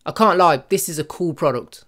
I can't lie, this is a cool product.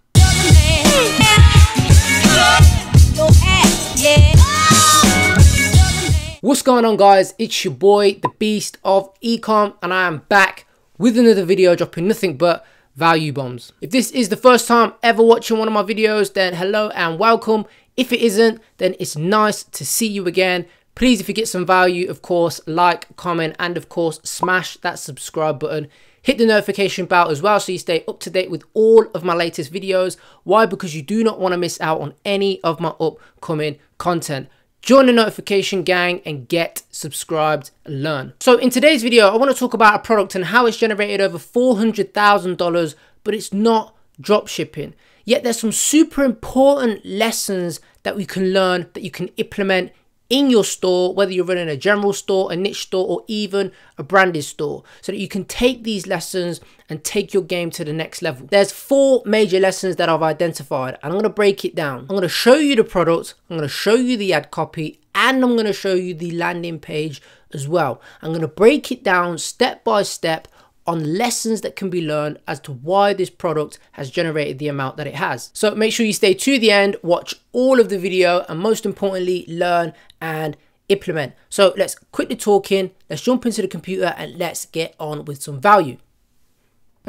What's going on, guys? It's your boy, the Beast of Ecom, and I am back with another video dropping nothing but value bombs. If this is the first time ever watching one of my videos, then hello and welcome. If it isn't, then it's nice to see you again. Please, if you get some value, of course, like, comment, and of course, smash that subscribe button. Hit the notification bell as well so you stay up to date with all of my latest videos. Why? Because you do not want to miss out on any of my upcoming content. Join the notification gang and get subscribed and learn. So in today's video, I want to talk about a product and how it's generated over $400,000, but it's not drop shipping. Yet there's some super important lessons that we can learn that you can implement in your store, whether you're running a general store, a niche store, or even a branded store, so that you can take these lessons and take your game to the next level. There's 4 major lessons that I've identified, and I'm going to break it down. I'm going to show you the product, I'm going to show you the ad copy, and I'm going to show you the landing page as well. I'm going to break it down step by step on lessons that can be learned as to why this product has generated the amount that it has. So make sure you stay to the end, watch all of the video, and most importantly, learn and implement. So let's quit the talking, let's jump into the computer and let's get on with some value.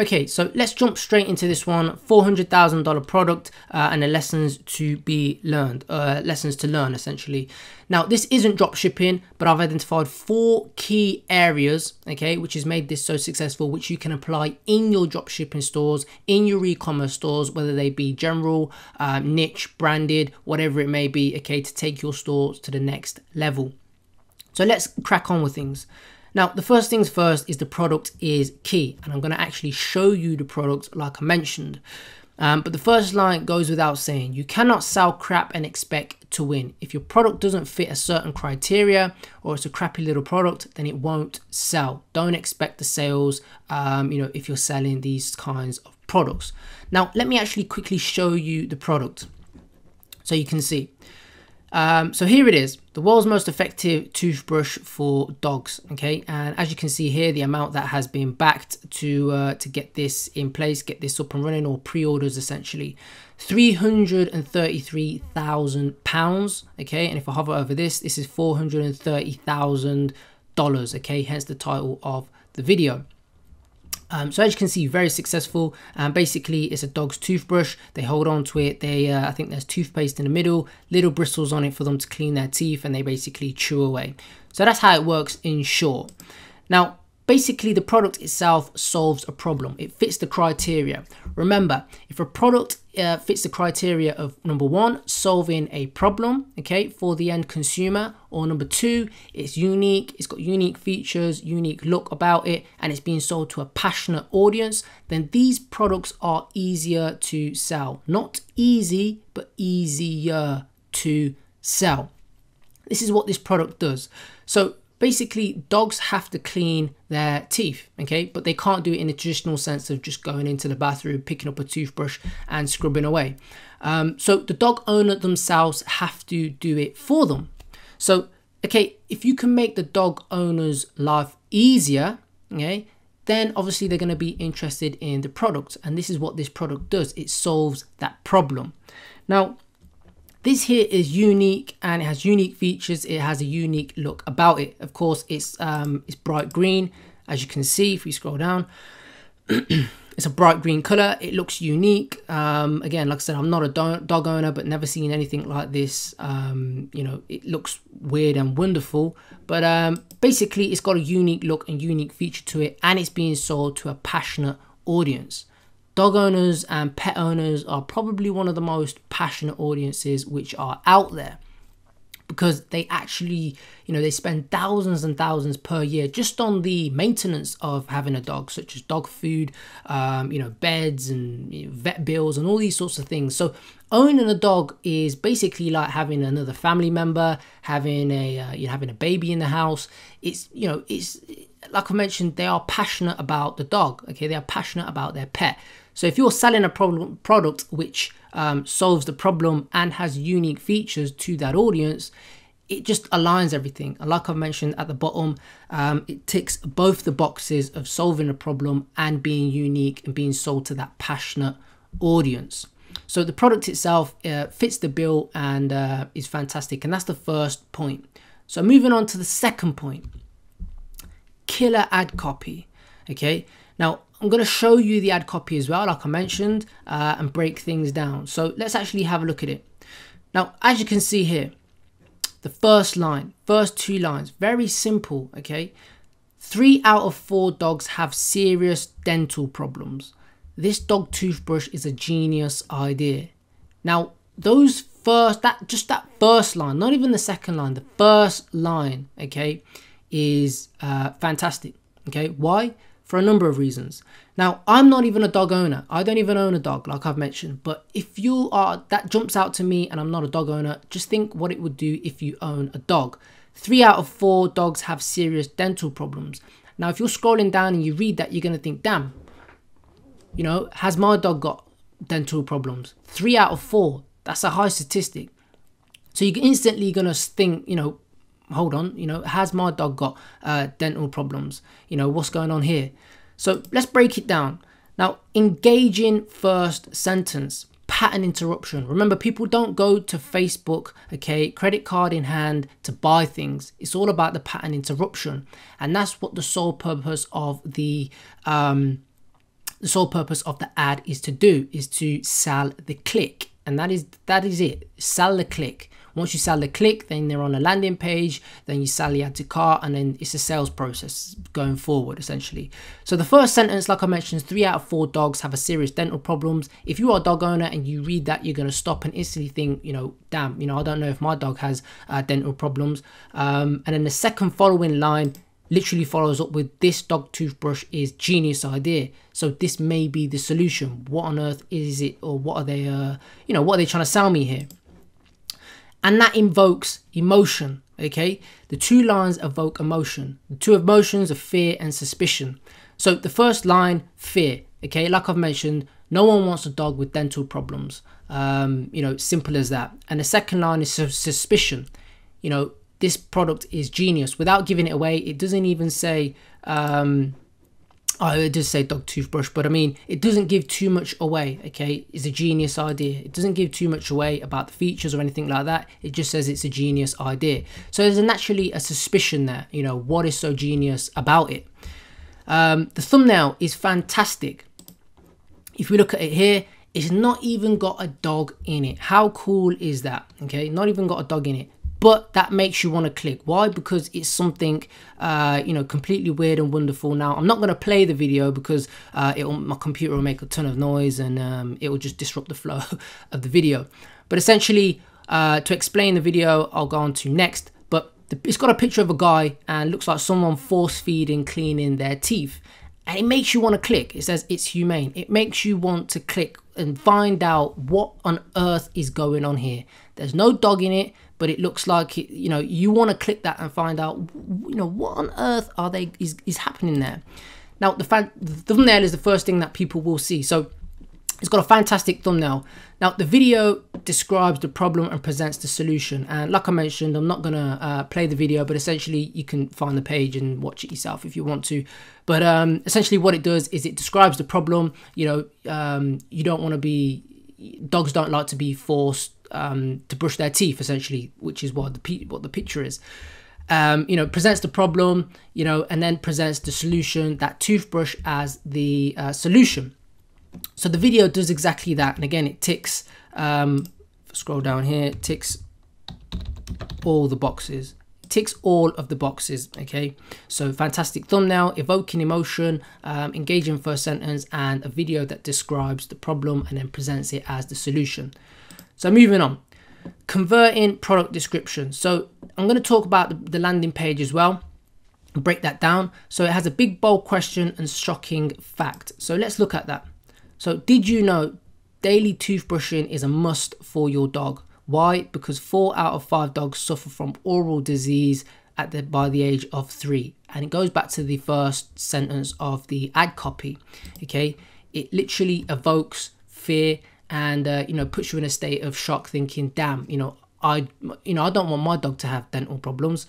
Okay, so let's jump straight into this one. $400,000 product and the lessons to be learned, lessons to learn essentially. Now, this isn't drop shipping, but I've identified 4 key areas, okay, which has made this so successful, which you can apply in your drop shipping stores, in your e-commerce stores, whether they be general, niche, branded, whatever it may be, okay, to take your stores to the next level. So let's crack on with things. Now, the first things first is the product is key, and I'm going to actually show you the product like I mentioned. But the first line goes without saying, you cannot sell crap and expect to win. If your product doesn't fit a certain criteria or it's a crappy little product, then it won't sell. Don't expect the sales, if you're selling these kinds of products. Now, let me actually quickly show you the product so you can see. So here it is, the world's most effective toothbrush for dogs. Okay, and as you can see here, the amount that has been backed to get this in place, get this up and running, or pre-orders essentially, £333,000. Okay, and if I hover over this, this is $430,000. Okay, hence the title of the video. So as you can see, very successful. Basically, it's a dog's toothbrush. They hold on to it. They, I think there's toothpaste in the middle, little bristles on it for them to clean their teeth, and they basically chew away. So that's how it works in short. Now, basically, the product itself solves a problem. It fits the criteria. Remember, if a product fits the criteria of number 1, solving a problem, okay, for the end consumer, or number 2, it's unique, it's got unique features, unique look about it, and it's being sold to a passionate audience, then these products are easier to sell. Not easy, but easier to sell. This is what this product does. So basically, dogs have to clean their teeth, okay, but they can't do it in the traditional sense of just going into the bathroom, picking up a toothbrush and scrubbing away. So the dog owner themselves have to do it for them. So, okay, if you can make the dog owner's life easier, okay, then obviously they're going to be interested in the product. And this is what this product does. It solves that problem. Now, this here is unique and it has unique features. It has a unique look about it. Of course, it's bright green, as you can see if we scroll down. It's a bright green color. It looks unique. Again, like I said, I'm not a dog owner, but never seen anything like this. It looks weird and wonderful, but basically, it's got a unique look and unique feature to it, and it's being sold to a passionate audience. Dog owners and pet owners are probably one of the most passionate audiences which are out there, because they actually, they spend thousands and thousands per year just on the maintenance of having a dog, such as dog food, beds and vet bills and all these sorts of things. So owning a dog is basically like having another family member, having a baby in the house. It's like I mentioned, they are passionate about the dog. Okay, they are passionate about their pet. So if you're selling a product which solves the problem and has unique features to that audience, it just aligns everything. And like I've mentioned at the bottom, it ticks both the boxes of solving a problem and being unique and being sold to that passionate audience. So the product itself fits the bill and is fantastic. And that's the first point. So moving on to the second point, killer ad copy. Okay, now I'm going to show you the ad copy as well, like I mentioned, and break things down. So let's actually have a look at it. Now, as you can see here, the first line, first 2 lines, very simple, okay? 3 out of 4 dogs have serious dental problems. This dog toothbrush is a genius idea. Now, those first, that first line, not even the second line, the first line, okay, is fantastic, okay? Why? For a number of reasons. Now, I'm not even a dog owner. I don't even own a dog, like I've mentioned. But if you are, that jumps out to me and I'm not a dog owner, just think what it would do if you own a dog. 3 out of 4 dogs have serious dental problems. Now, if you're scrolling down and you read that, you're going to think, damn, you know, has my dog got dental problems? 3 out of 4, that's a high statistic. So you're instantly going to think, you know, hold on, you know, has my dog got dental problems? You know, what's going on here? So let's break it down. Now, engaging first sentence, pattern interruption. Remember, people don't go to Facebook, okay, credit card in hand to buy things. It's all about the pattern interruption. And that's what the sole purpose of the ad is to do, is to sell the click. And that is it, sell the click. Once you sell the click, then they're on a landing page, then you sell the add to cart, and then it's a sales process going forward, essentially. So the first sentence, like I mentioned, 3 out of 4 dogs have a serious dental problems. If you are a dog owner and you read that, you're going to stop and instantly think, you know, damn, you know, I don't know if my dog has dental problems. And then the second following line literally follows up with, this dog toothbrush is genius idea. So this may be the solution. What on earth is it, or what are they, you know, what are they trying to sell me here? And that invokes emotion, okay? The 2 lines evoke emotion. The 2 emotions are fear and suspicion. So the first line, fear, okay? Like I've mentioned, no one wants a dog with dental problems. You know, simple as that. And the second line is suspicion. You know, this product is genius. Without giving it away, it doesn't even say, oh, it does say dog toothbrush, but I mean, it doesn't give too much away, okay? It's a genius idea. It doesn't give too much away about the features or anything like that. It just says it's a genius idea. So there's naturally a suspicion there, you know, what is so genius about it? The thumbnail is fantastic. If we look at it here, it's not even got a dog in it. How cool is that, okay? Not even got a dog in it. But that makes you want to click. Why? Because it's something, you know, completely weird and wonderful. Now, I'm not going to play the video because my computer will make a ton of noise and it will just disrupt the flow of the video. But essentially, to explain the video, I'll go on to next. But it's got a picture of a guy and looks like someone force feeding, cleaning their teeth. And it makes you want to click. It says it's humane. It makes you want to click and find out what on earth is going on here. There's no dog in it, but it looks like it, you know, you want to click that and find out, you know, what on earth are they is happening there. Now, the thumbnail is the first thing that people will see. So it's got a fantastic thumbnail. Now, the video describes the problem and presents the solution. And like I mentioned, I'm not going to play the video, but essentially you can find the page and watch it yourself if you want to. But essentially what it does is it describes the problem. You know, you don't want to be, dogs don't like to be forced to brush their teeth, essentially, which is what the picture is. You know, presents the problem, you know, and then presents the solution, that toothbrush as the solution. So the video does exactly that. And again, it ticks, scroll down here, it ticks all the boxes. It ticks all of the boxes, okay? So fantastic thumbnail, evoking emotion, engaging first sentence, and a video that describes the problem and then presents it as the solution. So moving on, converting product description. So I'm going to talk about the landing page as well, and break that down. So it has a big bold question and shocking fact. So let's look at that. So did you know daily toothbrushing is a must for your dog? Why? Because 4 out of 5 dogs suffer from oral disease by the age of 3. And it goes back to the first sentence of the ad copy, okay? It literally evokes fear and, you know, puts you in a state of shock thinking, damn, you know, I don't want my dog to have dental problems.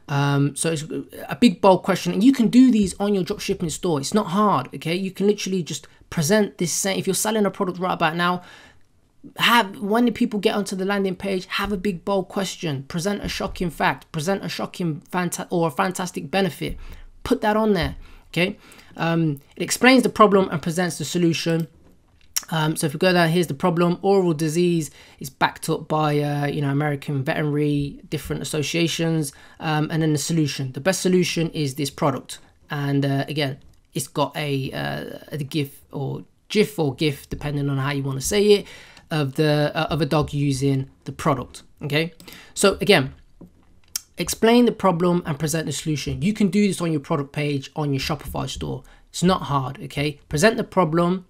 So it's a big bold question, and you can do these on your dropshipping store. It's not hard, okay? You can literally just present this. If you're selling a product right about now, when the people get onto the landing page, have a big bold question, present a shocking fact, present a shocking or a fantastic benefit, put that on there, okay? It explains the problem and presents the solution. So if we go down, here's the problem. Oral disease is backed up by American veterinary, different associations, and then the solution. The best solution is this product, and again, it's got the GIF or GIF, depending on how you want to say it, of a dog using the product. Okay, so again, explain the problem and present the solution. You can do this on your product page on your Shopify store. It's not hard. Okay, present the problem,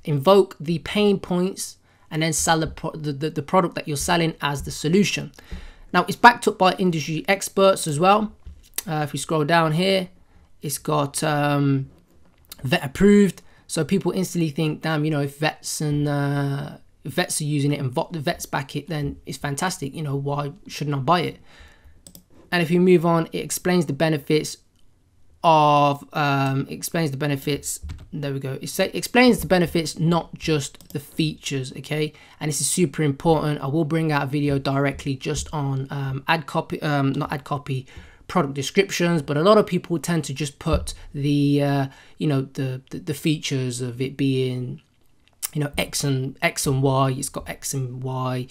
invoke the pain points, and then sell the product that you're selling as the solution. Now, it's backed up by industry experts as well. If we scroll down here, it's got vet approved, so people instantly think, damn, if vets are using it and the vets back it, then it's fantastic. Why shouldn't I buy it? And if you move on, it explains the benefits of there we go. It explains the benefits, not just the features, okay? And this is super important. I will bring out a video directly just on not ad copy, product descriptions, but a lot of people tend to just put the the features of it being X and Y. It's got X and Y,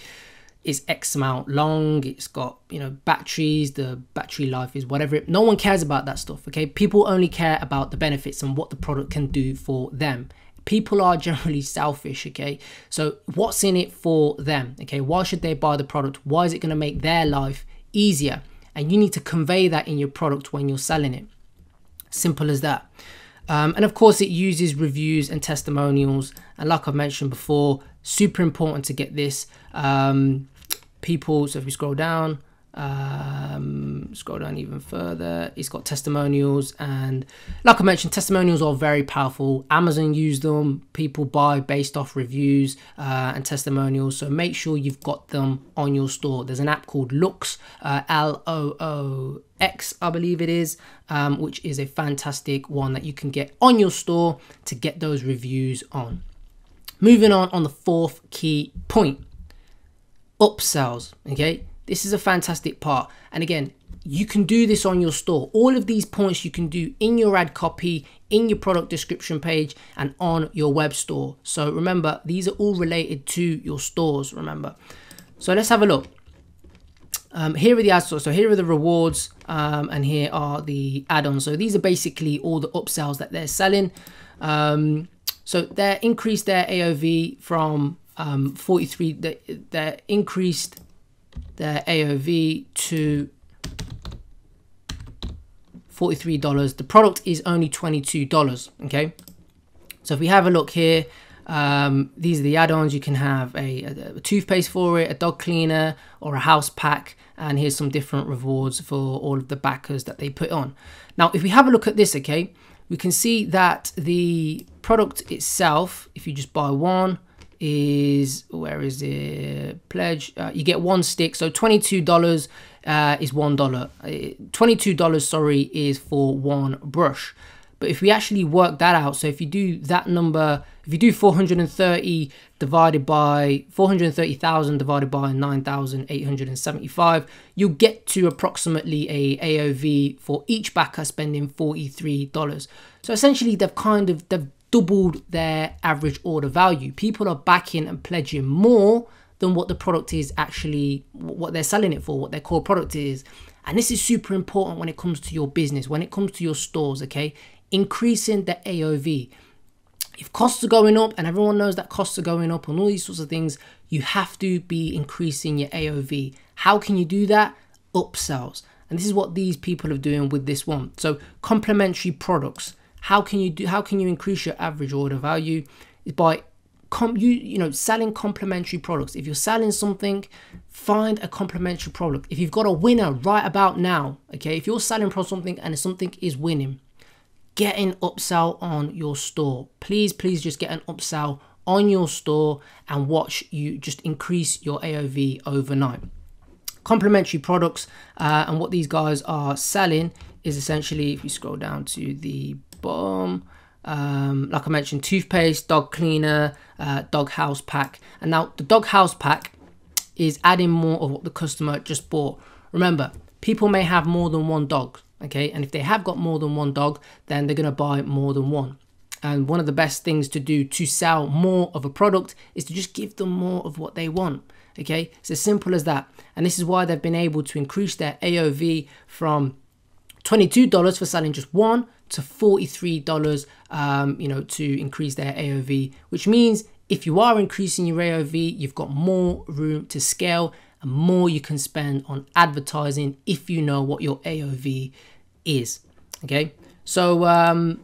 it's X amount long, it's got batteries, the battery life is whatever. No one cares about that stuff, okay? People only care about the benefits and what the product can do for them. People are generally selfish, okay? So what's in it for them, okay? Why should they buy the product? Why is it going to make their life easier? And you need to convey that in your product when you're selling it. Simple as that. And of course, it uses reviews and testimonials, and like I've mentioned before, super important to get this. People, so if we scroll down even further, it's got testimonials, and like I mentioned, testimonials are very powerful. Amazon use them. People buy based off reviews and testimonials, so make sure you've got them on your store. There's an app called Loox, Loox, I believe it is, which is a fantastic one that you can get on your store to get those reviews on. Moving on the fourth key point, upsells, okay? This is a fantastic part. And again, you can do this on your store. All of these points you can do in your ad copy, in your product description page, and on your web store. So remember, these are all related to your stores, remember. So let's have a look. Here are the ad stores. So here are the rewards, and here are the add-ons. So these are basically all the upsells that they're selling. So they increased their AOV from 43. They increased their AOV to $43. The product is only $22. Okay. So if we have a look here, these are the add-ons. You can have a toothpaste for it, a dog cleaner, or a house pack. And here's some different rewards for all of the backers that they put on. Now, if we have a look at this, okay, we can see that the product itself, if you just buy one, is, where is it, pledge, you get one stick. So $22 is $1. $22, sorry, is for one brush. But if we actually work that out, so if you do that number, if you do 430,000 divided by 9,875, you'll get to approximately a AOV for each backer spending $43. So essentially, they've doubled their average order value. People are backing and pledging more than what the product is actually, what they're selling it for, what their core product is. And this is super important when it comes to your business, when it comes to your stores, okay? Increasing the AOV. If costs are going up, and everyone knows that costs are going up and all these sorts of things, you have to be increasing your AOV. How can you do that? Upsells. And this is what these people are doing with this one. So complementary products. How can you increase your average order value? Is by selling complementary products. If you're selling something, find a complementary product. If you've got a winner right about now, okay, if you're selling something and something is winning, get an upsell on your store. Please just get an upsell on your store and watch you just increase your AOV overnight. Complementary products, and what these guys are selling is essentially, if you scroll down to the bottom, like I mentioned, toothpaste, dog cleaner, dog house pack. And now the dog house pack is adding more of what the customer just bought. Remember, people may have more than one dog, okay? And if they have got more than one dog, then they're gonna buy more than one. And one of the best things to do to sell more of a product is to just give them more of what they want, okay? It's as simple as that. And this is why they've been able to increase their AOV from $22 for selling just one to $43, you know, to increase their AOV, which means if you are increasing your AOV, you've got more room to scale and more you can spend on advertising if you know what your AOV is, okay? So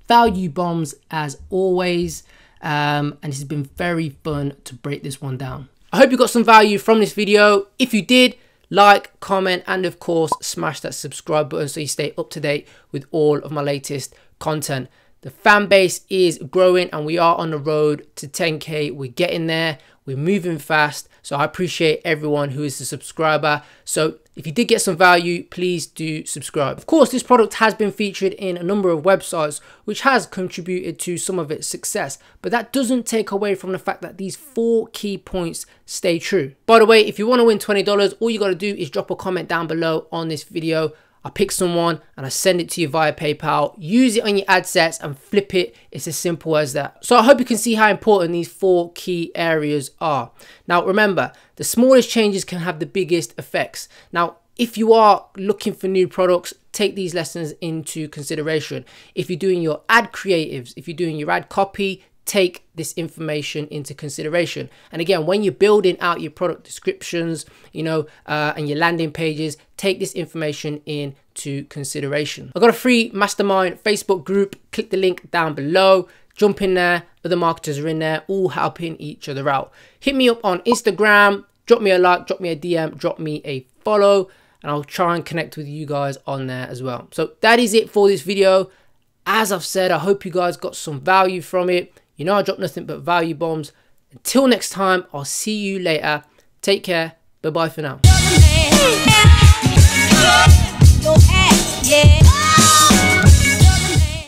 value bombs as always, and this has been very fun to break this one down. I hope you got some value from this video. If you did, like, comment, and of course smash that subscribe button so you stay up to date with all of my latest content. The fan base is growing and we are on the road to 10K. We're getting there, we're moving fast, so I appreciate everyone who is a subscriber. So if you did get some value, please do subscribe. Of course, this product has been featured in a number of websites, which has contributed to some of its success, but that doesn't take away from the fact that these 4 key points stay true. By the way, if you want to win $20, all you got to do is drop a comment down below on this video. I pick someone and I send it to you via PayPal. Use it on your ad sets and flip it. It's as simple as that. So I hope you can see how important these 4 key areas are. Now remember, the smallest changes can have the biggest effects. Now, if you are looking for new products, take these lessons into consideration. If you're doing your ad creatives, if you're doing your ad copy, take this information into consideration. And again, when you're building out your product descriptions, you know, and your landing pages, take this information into consideration. I've got a free mastermind Facebook group. Click the link down below, jump in there. Other marketers are in there, all helping each other out. Hit me up on Instagram, drop me a like, drop me a DM, drop me a follow, and I'll try and connect with you guys on there as well. So that is it for this video. As I've said, I hope you guys got some value from it. You know I drop nothing but value bombs. Until next time, I'll see you later. Take care. Bye-bye for now.